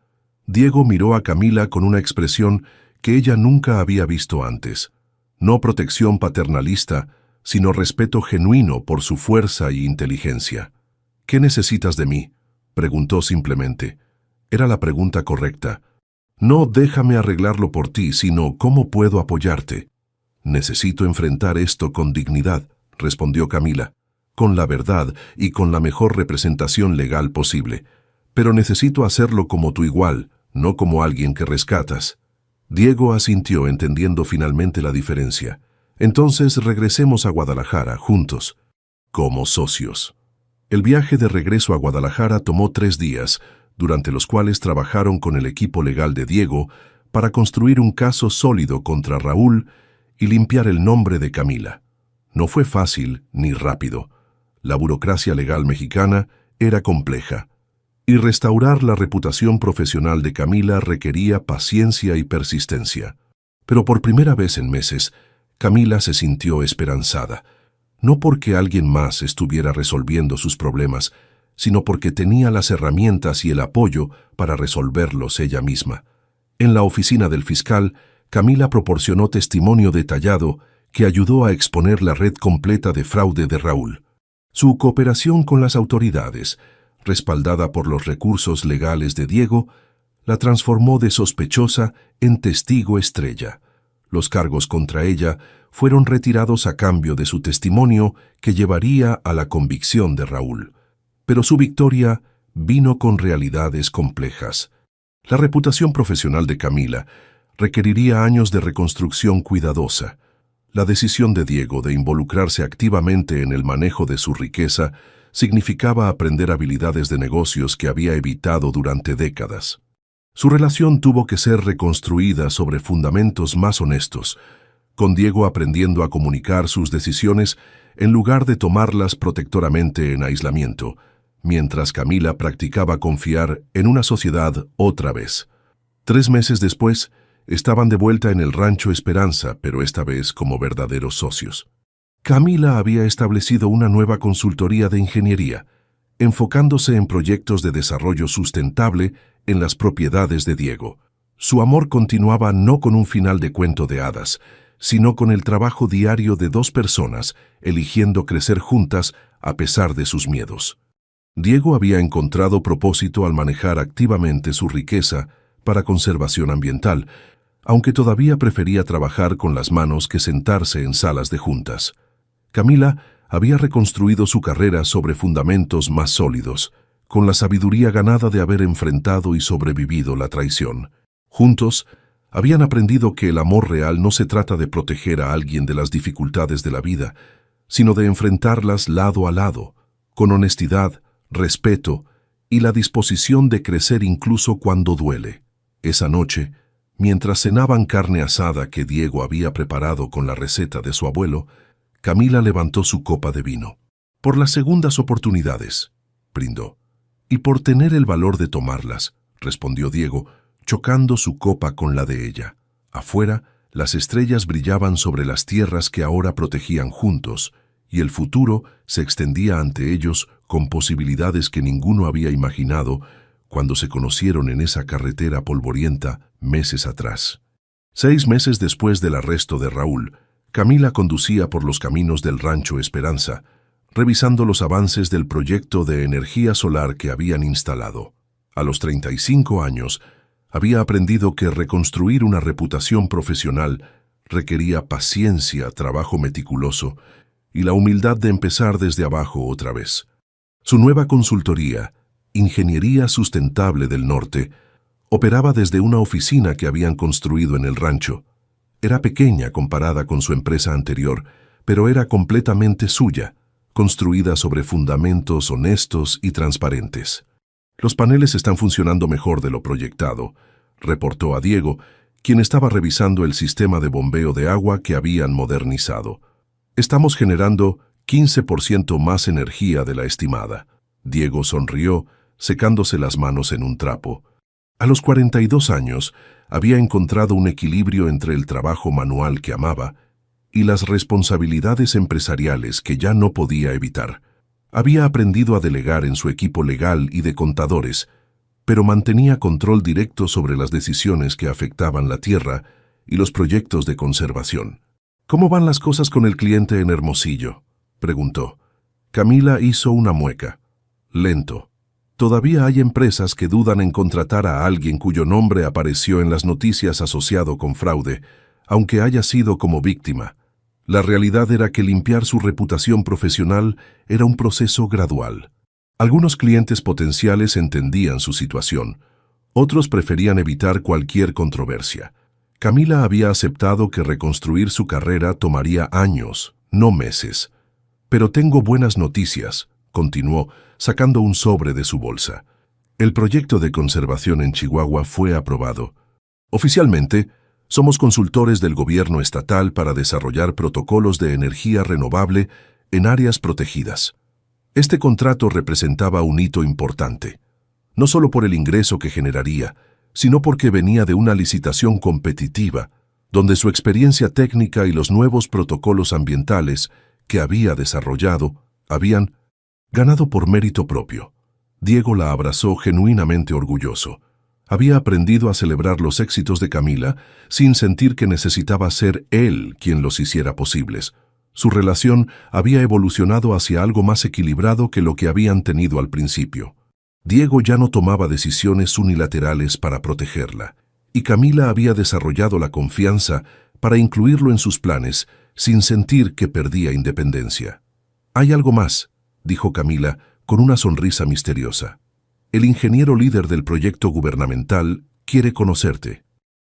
Diego miró a Camila con una expresión que ella nunca había visto antes. No protección paternalista, sino respeto genuino por su fuerza y inteligencia. ¿Qué necesitas de mí?, preguntó simplemente. Era la pregunta correcta. No déjame arreglarlo por ti, sino ¿cómo puedo apoyarte? Necesito enfrentar esto con dignidad, respondió Camila, con la verdad y con la mejor representación legal posible. Pero necesito hacerlo como tu igual, no como alguien que rescatas. Diego asintió, entendiendo finalmente la diferencia. Entonces regresemos a Guadalajara, juntos, como socios. El viaje de regreso a Guadalajara tomó 3 días, durante los cuales trabajaron con el equipo legal de Diego para construir un caso sólido contra Raúl y limpiar el nombre de Camila. No fue fácil ni rápido. La burocracia legal mexicana era compleja, y restaurar la reputación profesional de Camila requería paciencia y persistencia. Pero por primera vez en meses, Camila se sintió esperanzada, no porque alguien más estuviera resolviendo sus problemas, sino porque tenía las herramientas y el apoyo para resolverlos ella misma. En la oficina del fiscal, Camila proporcionó testimonio detallado que ayudó a exponer la red completa de fraude de Raúl. Su cooperación con las autoridades, respaldada por los recursos legales de Diego, la transformó de sospechosa en testigo estrella. Los cargos contra ella fueron retirados a cambio de su testimonio que llevaría a la convicción de Raúl. Pero su victoria vino con realidades complejas. La reputación profesional de Camila requeriría años de reconstrucción cuidadosa. La decisión de Diego de involucrarse activamente en el manejo de su riqueza significaba aprender habilidades de negocios que había evitado durante décadas. Su relación tuvo que ser reconstruida sobre fundamentos más honestos, con Diego aprendiendo a comunicar sus decisiones en lugar de tomarlas protectoramente en aislamiento, mientras Camila practicaba confiar en una sociedad otra vez. 3 meses después, estaban de vuelta en el Rancho Esperanza, pero esta vez como verdaderos socios. Camila había establecido una nueva consultoría de ingeniería, enfocándose en proyectos de desarrollo sustentable en las propiedades de Diego. Su amor continuaba no con un final de cuento de hadas, sino con el trabajo diario de 2 personas, eligiendo crecer juntas a pesar de sus miedos. Diego había encontrado propósito al manejar activamente su riqueza para conservación ambiental, aunque todavía prefería trabajar con las manos que sentarse en salas de juntas. Camila había reconstruido su carrera sobre fundamentos más sólidos, con la sabiduría ganada de haber enfrentado y sobrevivido la traición. Juntos, habían aprendido que el amor real no se trata de proteger a alguien de las dificultades de la vida, sino de enfrentarlas lado a lado, con honestidad, respeto y la disposición de crecer incluso cuando duele. Esa noche, mientras cenaban carne asada que Diego había preparado con la receta de su abuelo, Camila levantó su copa de vino. Por las segundas oportunidades, brindó. Y por tener el valor de tomarlas, respondió Diego, chocando su copa con la de ella. Afuera, las estrellas brillaban sobre las tierras que ahora protegían juntos, y el futuro se extendía ante ellos con posibilidades que ninguno había imaginado cuando se conocieron en esa carretera polvorienta meses atrás. 6 meses después del arresto de Raúl, Camila conducía por los caminos del Rancho Esperanza, revisando los avances del proyecto de energía solar que habían instalado. A los 35 años, había aprendido que reconstruir una reputación profesional requería paciencia, trabajo meticuloso y la humildad de empezar desde abajo otra vez. Su nueva consultoría, Ingeniería Sustentable del Norte, operaba desde una oficina que habían construido en el rancho. Era pequeña comparada con su empresa anterior, pero era completamente suya. construida sobre fundamentos honestos y transparentes. Los paneles están funcionando mejor de lo proyectado, reportó a Diego, quien estaba revisando el sistema de bombeo de agua que habían modernizado. Estamos generando 15% más energía de la estimada. Diego sonrió, secándose las manos en un trapo. A los 42 años, había encontrado un equilibrio entre el trabajo manual que amaba y las responsabilidades empresariales que ya no podía evitar. Había aprendido a delegar en su equipo legal y de contadores, pero mantenía control directo sobre las decisiones que afectaban la tierra y los proyectos de conservación. «¿Cómo van las cosas con el cliente en Hermosillo?», preguntó. Camila hizo una mueca. «Lento. Todavía hay empresas que dudan en contratar a alguien cuyo nombre apareció en las noticias asociado con fraude, aunque haya sido como víctima. La realidad era que limpiar su reputación profesional era un proceso gradual. Algunos clientes potenciales entendían su situación, otros preferían evitar cualquier controversia. Camila había aceptado que reconstruir su carrera tomaría años, no meses. «Pero tengo buenas noticias», continuó, sacando un sobre de su bolsa. «El proyecto de conservación en Chihuahua fue aprobado. Oficialmente, somos consultores del gobierno estatal para desarrollar protocolos de energía renovable en áreas protegidas. Este contrato representaba un hito importante, no solo por el ingreso que generaría, sino porque venía de una licitación competitiva, donde su experiencia técnica y los nuevos protocolos ambientales que había desarrollado habían ganado por mérito propio». Diego la abrazó genuinamente orgulloso. Había aprendido a celebrar los éxitos de Camila sin sentir que necesitaba ser él quien los hiciera posibles. Su relación había evolucionado hacia algo más equilibrado que lo que habían tenido al principio. Diego ya no tomaba decisiones unilaterales para protegerla, y Camila había desarrollado la confianza para incluirlo en sus planes sin sentir que perdía independencia. «Hay algo más», dijo Camila con una sonrisa misteriosa. «El ingeniero líder del proyecto gubernamental quiere conocerte.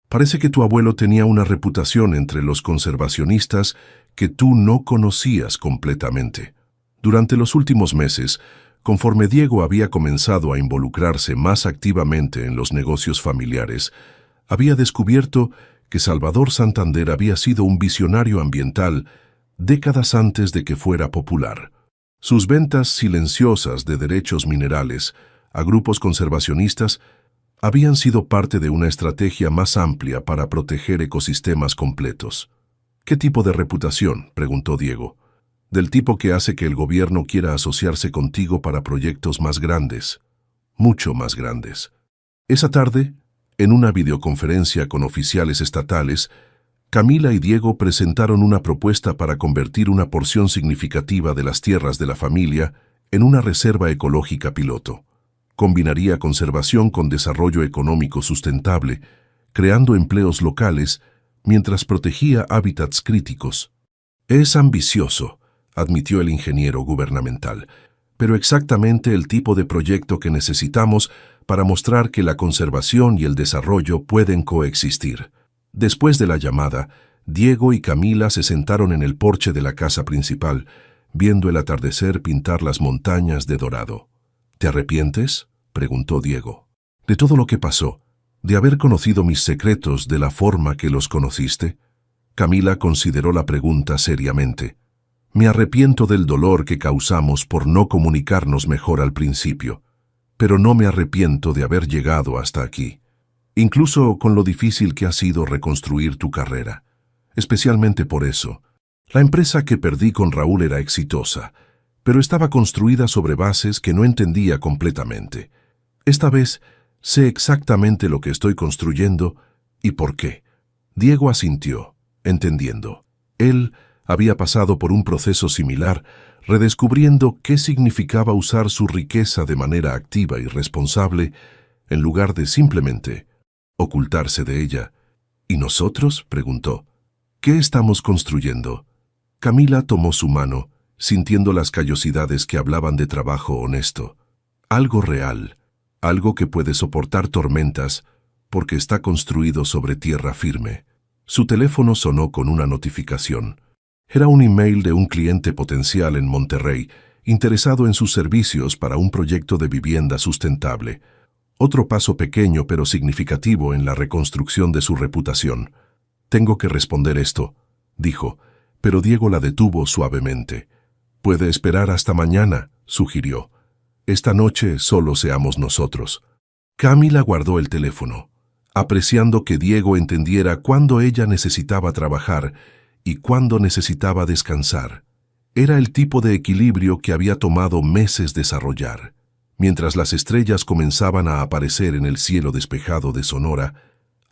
Parece que tu abuelo tenía una reputación entre los conservacionistas que tú no conocías completamente. Durante los últimos meses, conforme Diego había comenzado a involucrarse más activamente en los negocios familiares, había descubierto que Salvador Santander había sido un visionario ambiental décadas antes de que fuera popular. Sus ventas silenciosas de derechos minerales a grupos conservacionistas habían sido parte de una estrategia más amplia para proteger ecosistemas completos». «¿Qué tipo de reputación?», preguntó Diego. «Del tipo que hace que el gobierno quiera asociarse contigo para proyectos más grandes, mucho más grandes». Esa tarde, en una videoconferencia con oficiales estatales, Camila y Diego presentaron una propuesta para convertir una porción significativa de las tierras de la familia en una reserva ecológica piloto. Combinaría conservación con desarrollo económico sustentable, creando empleos locales mientras protegía hábitats críticos. «Es ambicioso», admitió el ingeniero gubernamental, «pero exactamente el tipo de proyecto que necesitamos para mostrar que la conservación y el desarrollo pueden coexistir». Después de la llamada, Diego y Camila se sentaron en el porche de la casa principal, viendo el atardecer pintar las montañas de dorado. «¿Te arrepientes?», preguntó Diego. «¿De todo lo que pasó? ¿De haber conocido mis secretos de la forma que los conociste?». Camila consideró la pregunta seriamente. «Me arrepiento del dolor que causamos por no comunicarnos mejor al principio, pero no me arrepiento de haber llegado hasta aquí, incluso con lo difícil que ha sido reconstruir tu carrera. Especialmente por eso. La empresa que perdí con Raúl era exitosa, pero estaba construida sobre bases que no entendía completamente. Esta vez sé exactamente lo que estoy construyendo y por qué». Diego asintió, entendiendo. Él había pasado por un proceso similar, redescubriendo qué significaba usar su riqueza de manera activa y responsable, en lugar de simplemente ocultarse de ella. «¿Y nosotros?», preguntó. «¿Qué estamos construyendo?». Camila tomó su mano, sintiendo las callosidades que hablaban de trabajo honesto. «Algo real, algo que puede soportar tormentas, porque está construido sobre tierra firme». Su teléfono sonó con una notificación. Era un email de un cliente potencial en Monterrey, interesado en sus servicios para un proyecto de vivienda sustentable. Otro paso pequeño pero significativo en la reconstrucción de su reputación. «Tengo que responder esto», dijo, pero Diego la detuvo suavemente. «Puede esperar hasta mañana», sugirió. «Esta noche solo seamos nosotros». Camila guardó el teléfono, apreciando que Diego entendiera cuándo ella necesitaba trabajar y cuándo necesitaba descansar. Era el tipo de equilibrio que había tomado meses desarrollar. Mientras las estrellas comenzaban a aparecer en el cielo despejado de Sonora,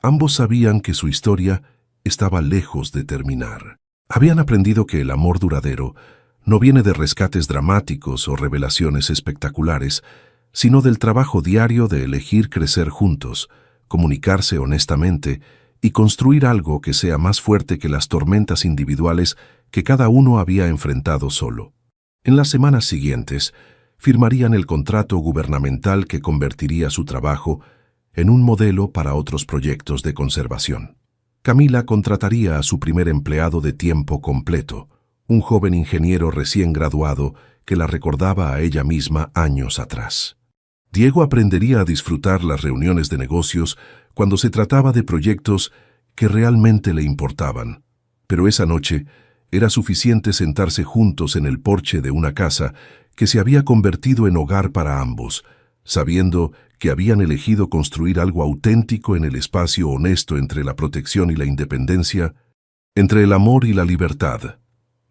ambos sabían que su historia estaba lejos de terminar. Habían aprendido que el amor duradero no viene de rescates dramáticos o revelaciones espectaculares, sino del trabajo diario de elegir crecer juntos, comunicarse honestamente y construir algo que sea más fuerte que las tormentas individuales que cada uno había enfrentado solo. En las semanas siguientes, firmarían el contrato gubernamental que convertiría su trabajo en un modelo para otros proyectos de conservación. Camila contrataría a su primer empleado de tiempo completo, un joven ingeniero recién graduado que la recordaba a ella misma años atrás. Diego aprendería a disfrutar las reuniones de negocios cuando se trataba de proyectos que realmente le importaban. Pero esa noche era suficiente sentarse juntos en el porche de una casa que se había convertido en hogar para ambos, sabiendo que habían elegido construir algo auténtico en el espacio honesto entre la protección y la independencia, entre el amor y la libertad.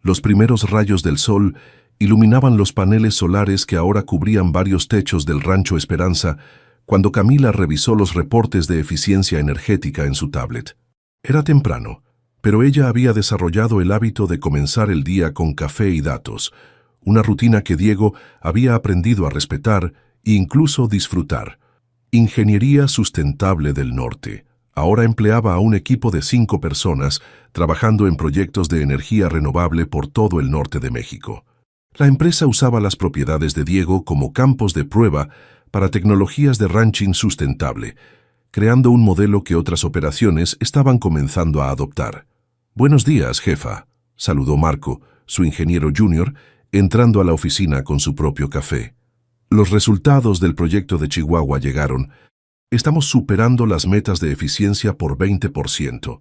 Los primeros rayos del sol iluminaban los paneles solares que ahora cubrían varios techos del Rancho Esperanza cuando Camila revisó los reportes de eficiencia energética en su tablet. Era temprano, pero ella había desarrollado el hábito de comenzar el día con café y datos, una rutina que Diego había aprendido a respetar e incluso disfrutar. Ingeniería Sustentable del Norte. Ahora empleaba a un equipo de 5 personas trabajando en proyectos de energía renovable por todo el norte de México. La empresa usaba las propiedades de Diego como campos de prueba para tecnologías de ranching sustentable, creando un modelo que otras operaciones estaban comenzando a adoptar. «Buenos días, jefa», saludó Marco, su ingeniero junior, entrando a la oficina con su propio café. «Los resultados del proyecto de Chihuahua llegaron. Estamos superando las metas de eficiencia por 20%.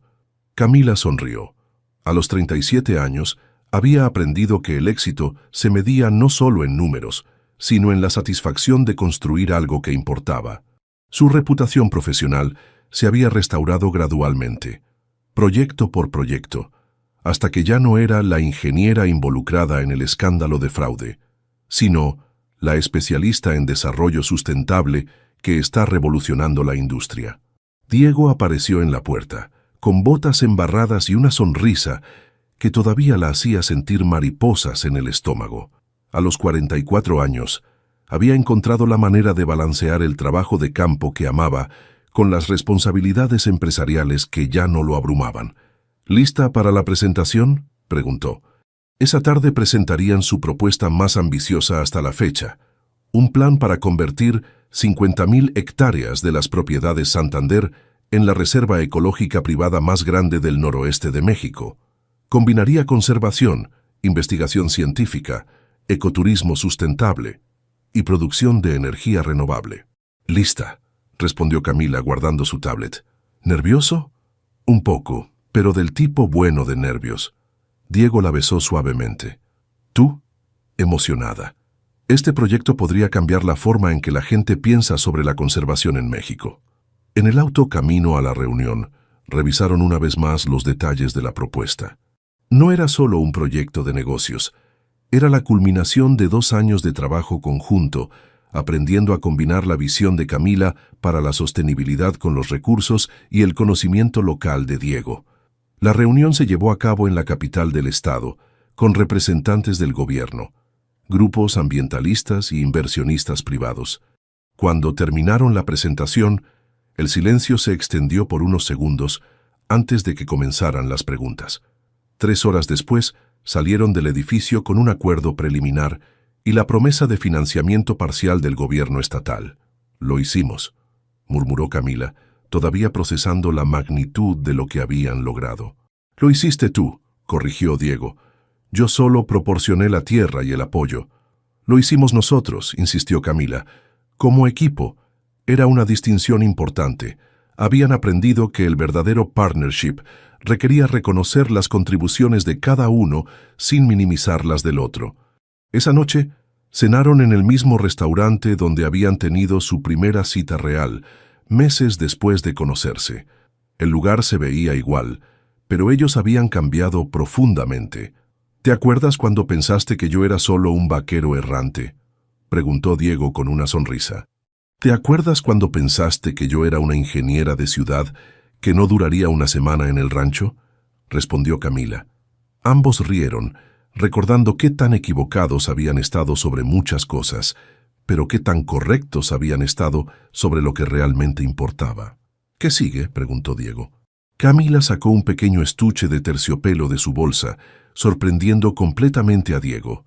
Camila sonrió. A los 37 años, había aprendido que el éxito se medía no solo en números, sino en la satisfacción de construir algo que importaba. Su reputación profesional se había restaurado gradualmente, proyecto por proyecto, hasta que ya no era la ingeniera involucrada en el escándalo de fraude, sino la especialista en desarrollo sustentable que está revolucionando la industria. Diego apareció en la puerta, con botas embarradas y una sonrisa que todavía la hacía sentir mariposas en el estómago. A los 44 años, había encontrado la manera de balancear el trabajo de campo que amaba con las responsabilidades empresariales que ya no lo abrumaban. «¿Lista para la presentación?», preguntó. Esa tarde presentarían su propuesta más ambiciosa hasta la fecha, un plan para convertir 50,000 hectáreas de las propiedades Santander en la reserva ecológica privada más grande del noroeste de México. Combinaría conservación, investigación científica, ecoturismo sustentable y producción de energía renovable. «Lista», respondió Camila guardando su tablet. «¿Nervioso?». «Un poco, pero del tipo bueno de nervios». Diego la besó suavemente. «¿Tú?». «Emocionada. Este proyecto podría cambiar la forma en que la gente piensa sobre la conservación en México». En el auto camino a la reunión, revisaron una vez más los detalles de la propuesta. No era solo un proyecto de negocios, era la culminación de 2 años de trabajo conjunto, aprendiendo a combinar la visión de Camila para la sostenibilidad con los recursos y el conocimiento local de Diego. La reunión se llevó a cabo en la capital del estado, con representantes del gobierno, grupos ambientalistas y inversionistas privados. Cuando terminaron la presentación, el silencio se extendió por unos segundos antes de que comenzaran las preguntas. 3 horas después, salieron del edificio con un acuerdo preliminar y la promesa de financiamiento parcial del gobierno estatal. «Lo hicimos», murmuró Camila, todavía procesando la magnitud de lo que habían logrado. «Lo hiciste tú», corrigió Diego. Yo solo proporcioné la tierra y el apoyo. Lo hicimos nosotros, insistió Camila. Como equipo. Era una distinción importante. Habían aprendido que el verdadero partnership requería reconocer las contribuciones de cada uno sin minimizar las del otro. Esa noche, cenaron en el mismo restaurante donde habían tenido su primera cita real, meses después de conocerse. El lugar se veía igual, pero ellos habían cambiado profundamente. ¿Te acuerdas cuando pensaste que yo era solo un vaquero errante?, preguntó Diego con una sonrisa. ¿Te acuerdas cuando pensaste que yo era una ingeniera de ciudad que no duraría una semana en el rancho?, respondió Camila. Ambos rieron, recordando qué tan equivocados habían estado sobre muchas cosas, pero qué tan correctos habían estado sobre lo que realmente importaba. ¿Qué sigue?, preguntó Diego. Camila sacó un pequeño estuche de terciopelo de su bolsa, sorprendiendo completamente a Diego.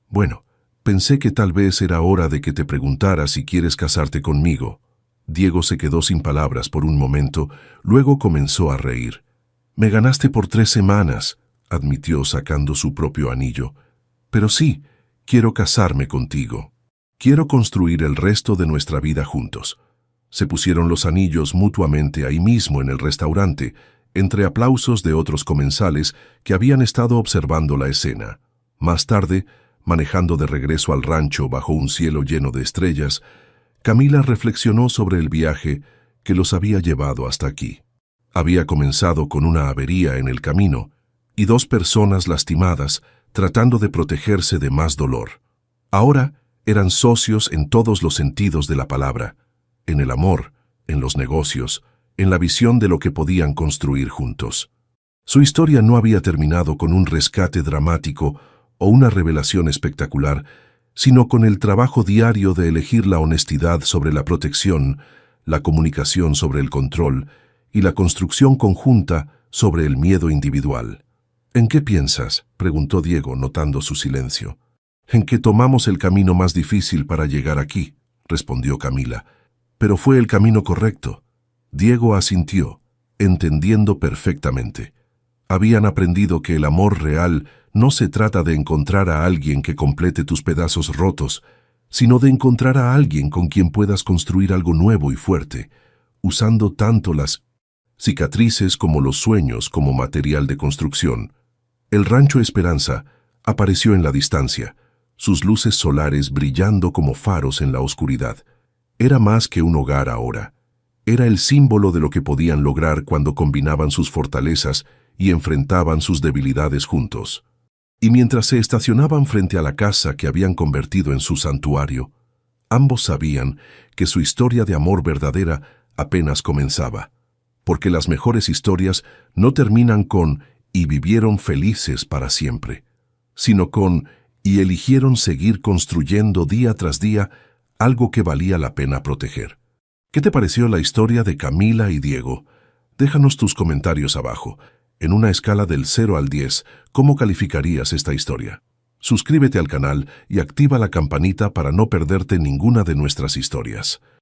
Bueno, pensé que tal vez era hora de que te preguntara si quieres casarte conmigo. Diego se quedó sin palabras por un momento, luego comenzó a reír. Me ganaste por 3 semanas, admitió sacando su propio anillo. Pero sí, quiero casarme contigo. Quiero construir el resto de nuestra vida juntos. Se pusieron los anillos mutuamente ahí mismo en el restaurante, entre aplausos de otros comensales que habían estado observando la escena. Más tarde, manejando de regreso al rancho bajo un cielo lleno de estrellas, Camila reflexionó sobre el viaje que los había llevado hasta aquí. Había comenzado con una avería en el camino y 2 personas lastimadas tratando de protegerse de más dolor. Ahora eran socios en todos los sentidos de la palabra, en el amor, en los negocios, en la visión de lo que podían construir juntos. Su historia no había terminado con un rescate dramático o una revelación espectacular, sino con el trabajo diario de elegir la honestidad sobre la protección, la comunicación sobre el control y la construcción conjunta sobre el miedo individual. ¿En qué piensas?, preguntó Diego, notando su silencio. En que tomamos el camino más difícil para llegar aquí, respondió Camila. Pero fue el camino correcto. Diego asintió, entendiendo perfectamente. Habían aprendido que el amor real no se trata de encontrar a alguien que complete tus pedazos rotos, sino de encontrar a alguien con quien puedas construir algo nuevo y fuerte, usando tanto las cicatrices como los sueños como material de construcción. El rancho Esperanza apareció en la distancia, sus luces solares brillando como faros en la oscuridad. Era más que un hogar ahora. Era el símbolo de lo que podían lograr cuando combinaban sus fortalezas y enfrentaban sus debilidades juntos. Y mientras se estacionaban frente a la casa que habían convertido en su santuario, ambos sabían que su historia de amor verdadera apenas comenzaba, porque las mejores historias no terminan con «y vivieron felices para siempre», sino con «y eligieron seguir construyendo día tras día algo que valía la pena proteger». ¿Qué te pareció la historia de Camila y Diego? Déjanos tus comentarios abajo. En una escala del 0 al 10, ¿cómo calificarías esta historia? Suscríbete al canal y activa la campanita para no perderte ninguna de nuestras historias.